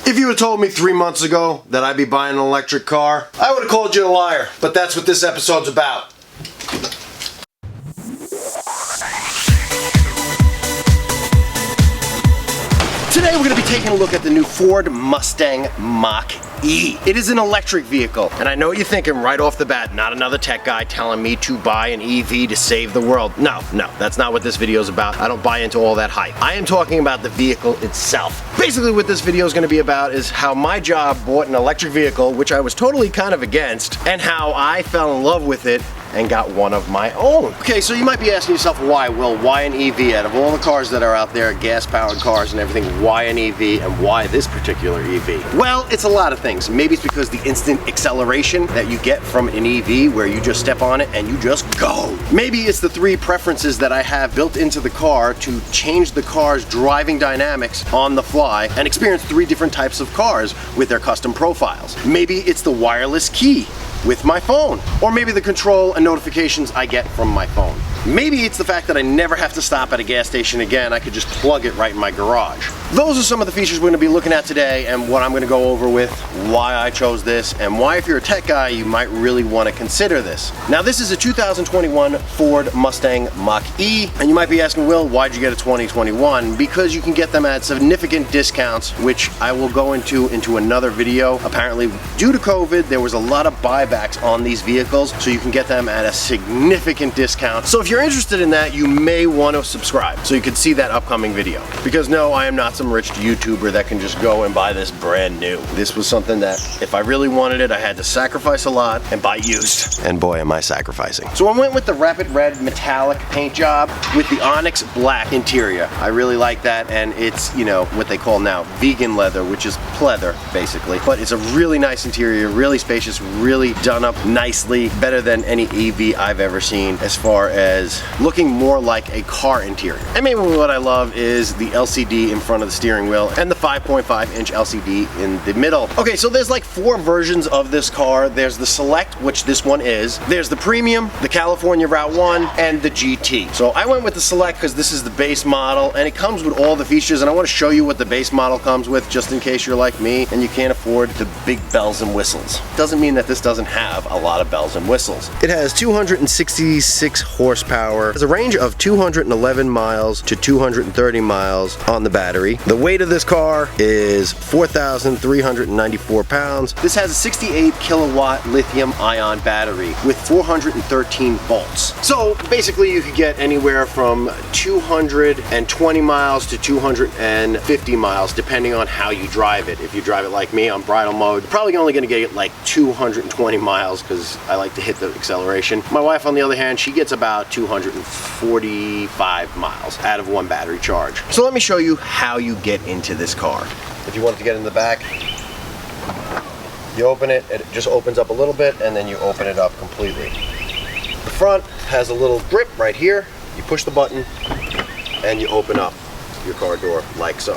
If you had told me 3 months ago that I'd be buying an electric car, I would have called you a liar. But that's what this episode's about. Today we're going to be taking a look at the new Ford Mustang Mach E. It is an electric vehicle, and I know what you're thinking right off the bat, not another tech guy telling me to buy an EV to save the world. No, that's not what this video is about. I don't buy into all that hype. I am talking about the vehicle itself. Basically what this video is going to be about is how my job bought an electric vehicle, which I was totally kind of against, and how I fell in love with it and got one of my own. Okay, so you might be asking yourself, why? Well, why an EV? Out of all the cars that are out there, gas-powered cars and everything, why an EV and why this particular EV? Well, it's a lot of things. Maybe it's because the instant acceleration that you get from an EV where you just step on it and you just go. Maybe it's the 3 preferences that I have built into the car to change the car's driving dynamics on the fly and experience 3 different types of cars with their custom profiles. Maybe it's the wireless key with my phone, or maybe the control and notifications I get from my phone. Maybe it's the fact that I never have to stop at a gas station again. I could just plug it right in my garage. Those are some of the features we're going to be looking at today and what I'm going to go over with, why I chose this, and why if you're a tech guy you might really want to consider this. Now this is a 2021 Ford Mustang Mach E, and you might be asking, Will, why'd you get a 2021? Because you can get them at significant discounts, which I will go into another video. Apparently due to COVID there was a lot of buybacks on these vehicles, so you can get them at a significant discount. So if you're interested in that, you may want to subscribe so you can see that upcoming video. Because no, I am not some rich YouTuber that can just go and buy this brand new. This was something that if I really wanted it, I had to sacrifice a lot and buy used. And boy, am I sacrificing. So I went with the Rapid Red metallic paint job with the Onyx black interior. I really like that, and it's, you know, what they call now vegan leather, which is pleather basically. But it's a really nice interior, really spacious, really done up nicely, better than any EV I've ever seen as far as looking more like a car interior. And maybe what I love is the LCD in front of the steering wheel and the 5.5-inch LCD in the middle. Okay, so there's like 4 versions of this car. There's the Select, which this one is. There's the Premium, the California Route 1, and the GT. So I went with the Select because this is the base model and it comes with all the features, and I want to show you what the base model comes with just in case you're like me and you can't afford the big bells and whistles. Doesn't mean that this doesn't have a lot of bells and whistles. It has 266 horsepower, has a range of 211 miles to 230 miles on the battery. The weight of this car is 4,394 pounds. This has a 68 kilowatt lithium ion battery with 413 volts. So basically you could get anywhere from 220 miles to 250 miles depending on how you drive it. If you drive it like me on bridle mode, you're probably only going to get like 220 miles because I like to hit the acceleration. My wife, on the other hand, she gets about 245 miles out of one battery charge. So let me show you how you get into this car. If you wanted to get in the back, you open it, it just opens up a little bit, and then you open it up completely. The front has a little grip right here. You push the button and you open up your car door like so.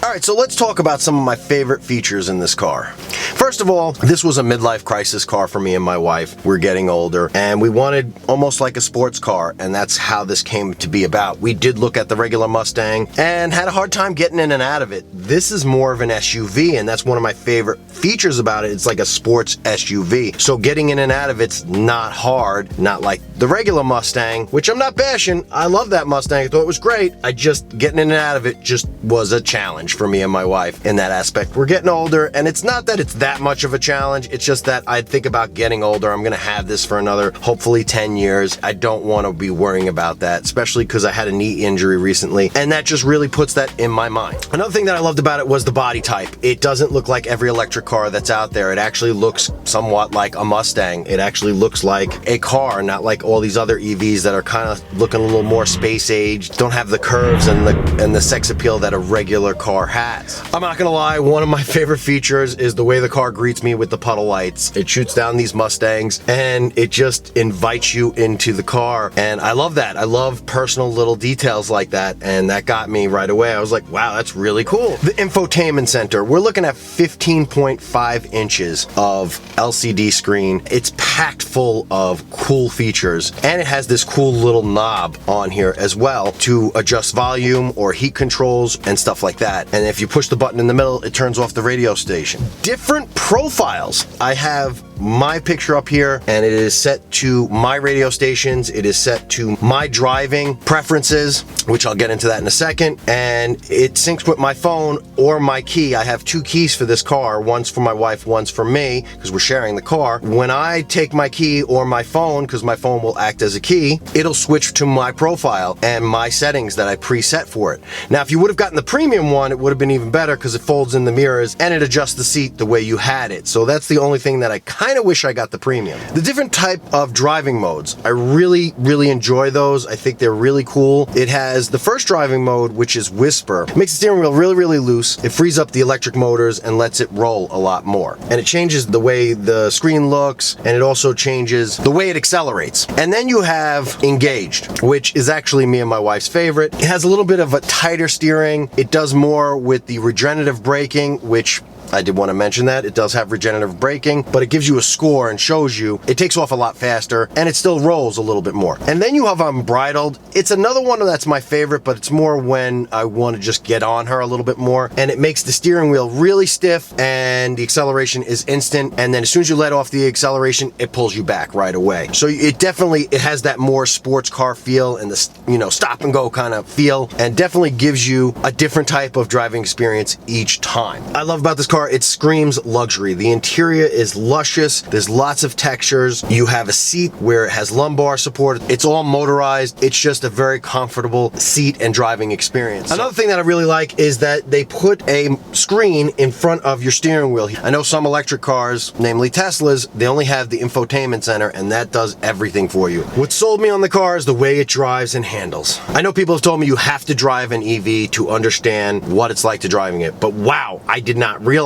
Alright, so let's talk about some of my favorite features in this car. First of all, this was a midlife crisis car for me and my wife. We're getting older and we wanted almost like a sports car, and that's how this came to be about. We did look at the regular Mustang and had a hard time getting in and out of it. This is more of an SUV, and that's one of my favorite features about it. It's like a sports SUV. So getting in and out of it's not hard, not like the regular Mustang, which I'm not bashing. I love that Mustang. I thought it was great. Getting in and out of it just was a challenge for me and my wife in that aspect. We're getting older, and it's not that it's that much of a challenge. It's just that I think about getting older. I'm gonna have this for another hopefully 10 years. I don't want to be worrying about that, especially because I had a knee injury recently, and that just really puts that in my mind. Another thing that I loved about it was the body type. It doesn't look like every electric car that's out there. It actually looks somewhat like a Mustang. It actually looks like a car, not like all these other EVs that are kind of looking a little more space age, don't have the curves and the sex appeal that a regular car has. I'm not gonna lie, one of my favorite features is the way the car greets me with the puddle lights. It shoots down these Mustangs and it just invites you into the car, and I love that. I love personal little details like that, and that got me right away. I was like, wow, that's really cool. The infotainment center, we're looking at 15.5 inches of LCD screen. It's packed full of cool features, and it has this cool little knob on here as well to adjust volume or heat controls and stuff like that. and if you push the button in the middle, it turns off the radio station. Different profiles. I have my picture up here, and it is set to my radio stations. It is set to my driving preferences, which I'll get into that in a second, and it syncs with my phone or my key. I have two keys for this car. One's for my wife, one's for me, because we're sharing the car. When I take my key or my phone, because my phone will act as a key, it'll switch to my profile and my settings that I preset for it. Now, if you would have gotten the premium one, it would have been even better because it folds in the mirrors and it adjusts the seat the way you had it. So that's the only thing that I kind of wish I got the premium. The different type of driving modes, I really enjoy those. I think they're really cool. It has the first driving mode, which is Whisper. It makes the steering wheel really loose. It frees up the electric motors and lets it roll a lot more. And it changes the way the screen looks, and it also changes the way it accelerates. And then you have Engaged, which is actually me and my wife's favorite. It has a little bit of a tighter steering. It does more with the regenerative braking, which I did want to mention that. It does have regenerative braking, but it gives you a score and shows you it takes off a lot faster, and it still rolls a little bit more. And then you have Unbridled. It's another one that's my favorite, but it's more when I want to just get on her a little bit more, and it makes the steering wheel really stiff, and the acceleration is instant, and then as soon as you let off the acceleration, it pulls you back right away. So it has that more sports car feel and the, you know, stop and go kind of feel, and definitely gives you a different type of driving experience each time. I love about this car, it screams luxury. The interior is luscious. There's lots of textures. You have a seat where it has lumbar support. It's all motorized. It's just a very comfortable seat and driving experience. Another thing that I really like is that they put a screen in front of your steering wheel. I know some electric cars, namely Teslas, they only have the infotainment center, and that does everything for you. What sold me on the car is the way it drives and handles. I know people have told me you have to drive an EV to understand what it's like to driving it, but wow, I did not realize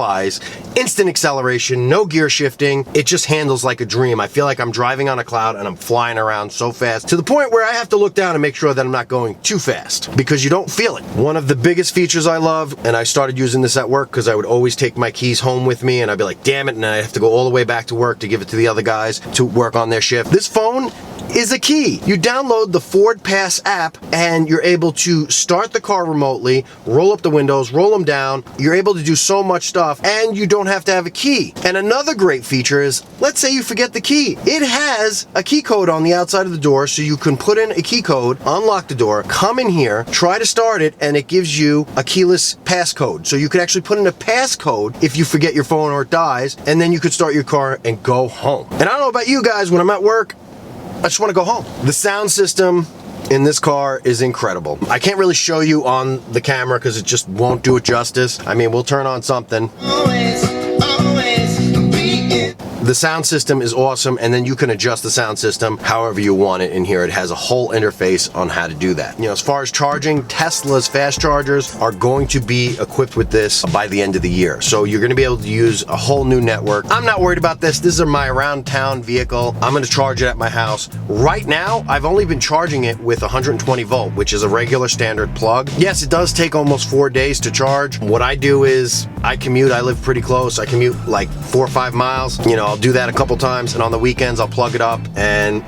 instant acceleration, no gear shifting. It just handles like a dream. I feel like I'm driving on a cloud and I'm flying around so fast to the point where I have to look down and make sure that I'm not going too fast because you don't feel it. One of the biggest features I love, and I started using this at work because I would always take my keys home with me and I'd be like, damn it, and I have to go all the way back to work to give it to the other guys to work on their shift. This phone is a key. You download the Ford Pass app and you're able to start the car remotely, roll up the windows, roll them down. You're able to do so much stuff and you don't have to have a key. And another great feature is, let's say you forget the key. It has a key code on the outside of the door, so you can put in a key code, unlock the door, come in here, try to start it, and it gives you a keyless passcode. So you could actually put in a passcode if you forget your phone or it dies, and then you could start your car and go home. And I don't know about you guys, when I'm at work, I just want to go home. The sound system in this car is incredible. I can't really show you on the camera because it just won't do it justice. I mean, we'll turn on something. The sound system is awesome, and then you can adjust the sound system however you want it in here. It has a whole interface on how to do that. You know, as far as charging, Tesla's fast chargers are going to be equipped with this by the end of the year. So you're going to be able to use a whole new network. I'm not worried about this. This is my around town vehicle. I'm going to charge it at my house. Right now, I've only been charging it with 120 volt, which is a regular standard plug. Yes, it does take almost 4 days to charge. What I do is I commute. I live pretty close. I commute like 4 or 5 miles. You know, I'll do that a couple times, and on the weekends I'll plug it up and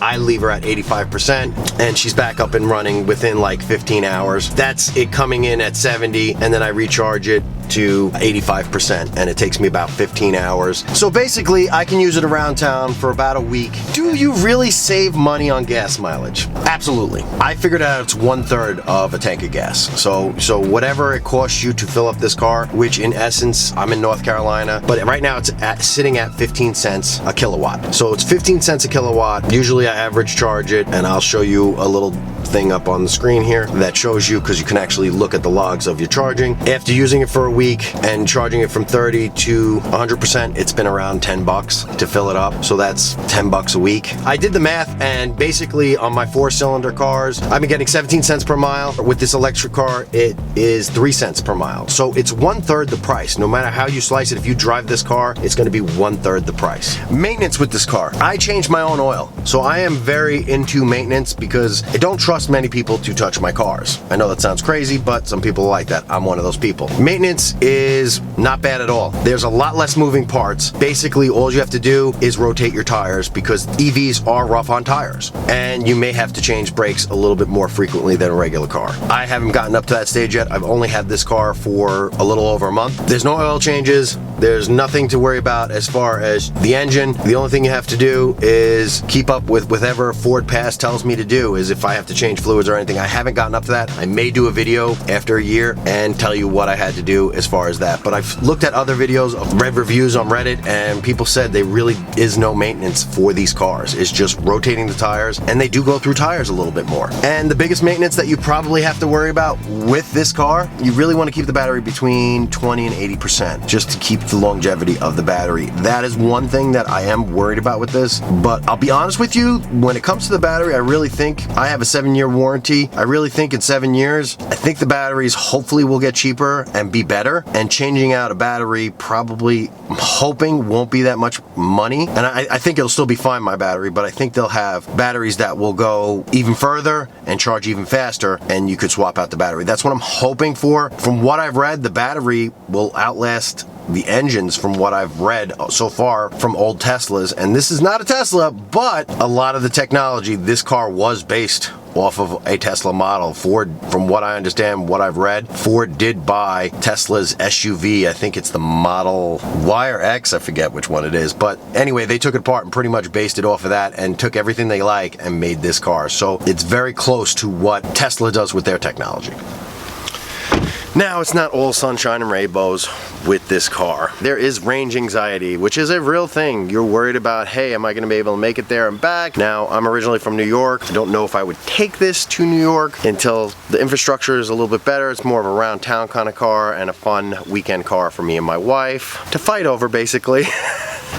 I leave her at 85% and she's back up and running within like 15 hours. That's it coming in at 70, and then I recharge it to 85%, and it takes me about 15 hours. So basically I can use it around town for about a week. Do you really save money on gas mileage? Absolutely. I figured out it's 1/3 of a tank of gas. So whatever it costs you to fill up this car, which in essence, I'm in North Carolina, but right now it's sitting at 15 cents a kilowatt. So it's 15 cents a kilowatt. Usually I average charge it, and I'll show you a little thing up on the screen here that shows you, because you can actually look at the logs of your charging. After using it for a week and charging it from 30 to 100%, it's been around 10 bucks to fill it up. So that's 10 bucks a week. I did the math, and basically on my 4-cylinder cars, I've been getting 17 cents per mile. With this electric car, it is 3 cents per mile. So it's 1/3 the price. No matter how you slice it, if you drive this car, it's going to be 1/3 the price. Maintenance with this car. I change my own oil. So I am very into maintenance because I don't trust trust many people to touch my cars. I know that sounds crazy, but some people like that. I'm one of those people. Maintenance is not bad at all. There's a lot less moving parts. Basically, all you have to do is rotate your tires because EVs are rough on tires. And you may have to change brakes a little bit more frequently than a regular car. I haven't gotten up to that stage yet. I've only had this car for a little over a month. There's no oil changes. There's nothing to worry about as far as the engine. The only thing you have to do is keep up with whatever Ford Pass tells me to do, is if I have to change fluids or anything. I haven't gotten up to that. I may do a video after a year and tell you what I had to do as far as that. But I've looked at other videos of read reviews on Reddit, and people said there really is no maintenance for these cars. It's just rotating the tires, and they do go through tires a little bit more. And the biggest maintenance that you probably have to worry about with this car, you really want to keep the battery between 20 and 80% just to keep the longevity of the battery. That is one thing that I am worried about with this, but I'll be honest with you, when it comes to the battery, I really think I have a 7-year warranty. I really think in 7 years, I think the batteries hopefully will get cheaper and be better, and changing out a battery probably, I'm hoping, won't be that much money. And I think it'll still be fine, my battery, but I think they'll have batteries that will go even further and charge even faster, and you could swap out the battery. That's what I'm hoping for. From what I've read, the battery will outlast the engines from what I've read so far from old Teslas. And this is not a Tesla, but a lot of the technology, this car was based off of a Tesla model. Ford, from what I understand, what I've read, Ford did buy Tesla's SUV. I think it's the Model Y or X, I forget which one it is. But anyway, they took it apart and pretty much based it off of that and took everything they like and made this car. So it's very close to what Tesla does with their technology. Now, it's not all sunshine and rainbows with this car. There is range anxiety, which is a real thing. You're worried about, hey, am I going to be able to make it there and back? Now, I'm originally from New York. I don't know if I would take this to New York until the infrastructure is a little bit better. It's more of a round town kind of car and a fun weekend car for me and my wife to fight over, basically.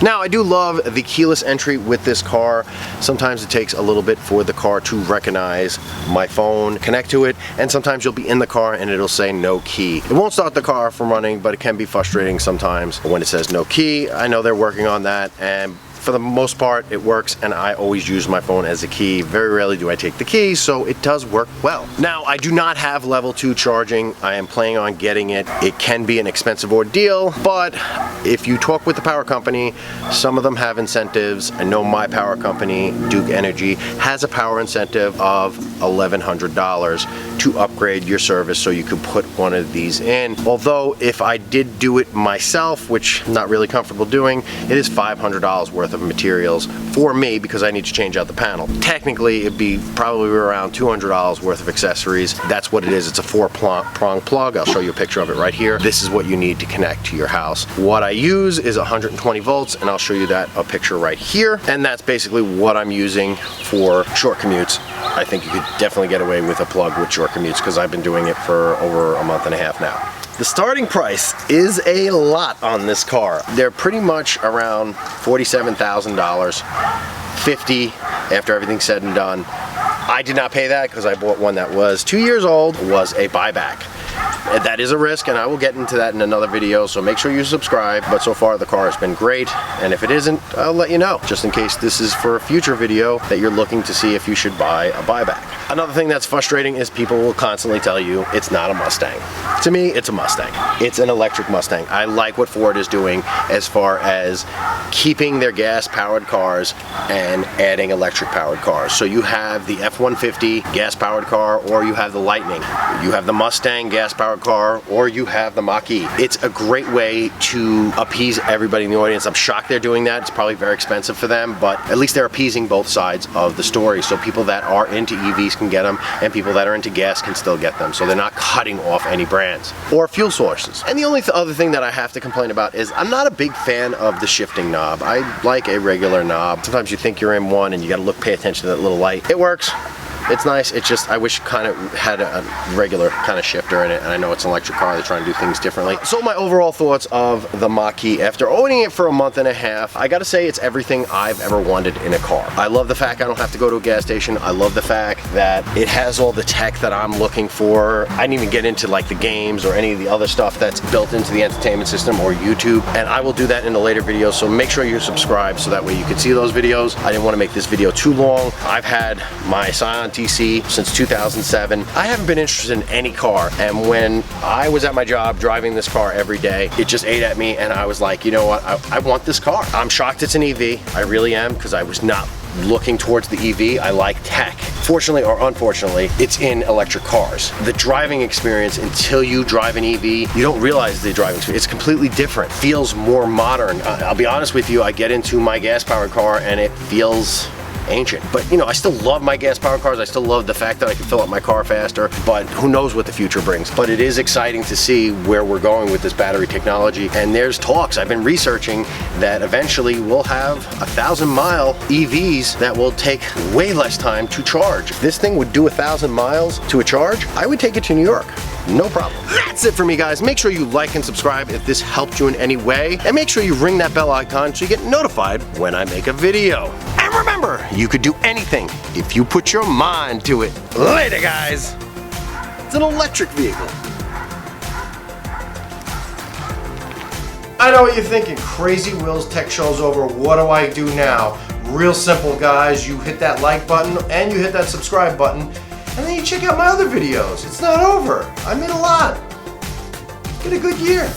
Now, I do love the keyless entry with this car. Sometimes it takes a little bit for the car to recognize my phone, connect to it, and sometimes you'll be in the car and it'll say no key. It won't start the car from running, but it can be frustrating sometimes when it says no key. I know they're working on that, and for the most part, it works, and I always use my phone as a key. Very rarely do I take the key, so it does work well. Now, I do not have level 2 charging. I am planning on getting it. It can be an expensive ordeal, but if you talk with the power company, some of them have incentives. I know my power company, Duke Energy, has a power incentive of $1,100 to upgrade your service so you could put one of these in. Although, if I did do it myself, which I'm not really comfortable doing, it is $500 worth of materials for me because I need to change out the panel. Technically, it'd be probably around $200 worth of accessories. That's what it is. It's a 4-prong plug. I'll show you a picture of it right here. This is what you need to connect to your house. What I use is 120 volts, and I'll show you a picture right here. And that's basically what I'm using for short commutes. I think you could definitely get away with a plug with short commutes because I've been doing it for over a month and a half now. The starting price is a lot on this car. They're pretty much around $47,000, $50,000 after everything's said and done. I did not pay that because I bought one that was 2 years old, was a buyback. That is a risk, and I will get into that in another video, so make sure you subscribe. But so far the car has been great, and if it isn't, I'll let you know, just in case this is for a future video that you're looking to see if you should buy a buyback. Another thing that's frustrating is people will constantly tell you it's not a Mustang. To me, it's a Mustang. It's an electric Mustang. I like what Ford is doing as far as keeping their gas-powered cars and adding electric-powered cars. So you have the F-150 gas-powered car, or you have the Lightning. You have the Mustang gas-powered car, or you have the Mach E. It's a great way to appease everybody in the audience. I'm shocked they're doing that. It's probably very expensive for them, but at least they're appeasing both sides of the story. So people that are into EVs can get them, and people that are into gas can still get them. So they're not cutting off any brands or fuel sources. And the only other thing that I have to complain about is I'm not a big fan of the shifting knob. I like a regular knob. Sometimes you think you're in one and you gotta pay attention to that little light. It works. It's nice. It's just, I wish it kind of had a regular kind of shifter in it, and I know it's an electric car. They're trying to do things differently. So my overall thoughts of the Mach E after owning it for a month and a half, I gotta say it's everything I've ever wanted in a car. I love the fact I don't have to go to a gas station. I love the fact that it has all the tech that I'm looking for. I didn't even get into like the games or any of the other stuff that's built into the entertainment system or YouTube, and I will do that in a later video, so make sure you subscribe so that way you can see those videos. I didn't want to make this video too long. I've had my Scion TV cc since 2007. I haven't been interested in any car, and when I was at my job driving this car every day, it just ate at me, and I was like, you know what, I want this car. I'm shocked it's an EV, I really am, because I was not looking towards the EV. I like tech. Fortunately or unfortunately, it's in electric cars. The driving experience, until you drive an EV, you don't realize the driving experience. It's completely different. Feels more modern. I'll be honest with you, I get into my gas-powered car and it feels ancient. But you know, I still love my gas-powered cars. I still love the fact that I can fill up my car faster, but who knows what the future brings. But it is exciting to see where we're going with this battery technology, and there's talks, I've been researching, that eventually we'll have 1,000-mile EVs that will take way less time to charge. If this thing would do 1,000 miles to a charge, I would take it to New York. No problem. That's it for me, guys. Make sure you like and subscribe if this helped you in any way, and make sure you ring that bell icon so you get notified when I make a video. And remember, you could do anything if you put your mind to it. Later, guys. It's an electric vehicle. I know what you're thinking. Crazy Will's Tech Show's over. What do I do now? Real simple, guys. You hit that like button and you hit that subscribe button, and then you check out my other videos. It's not over. I made a lot. It's been a good year.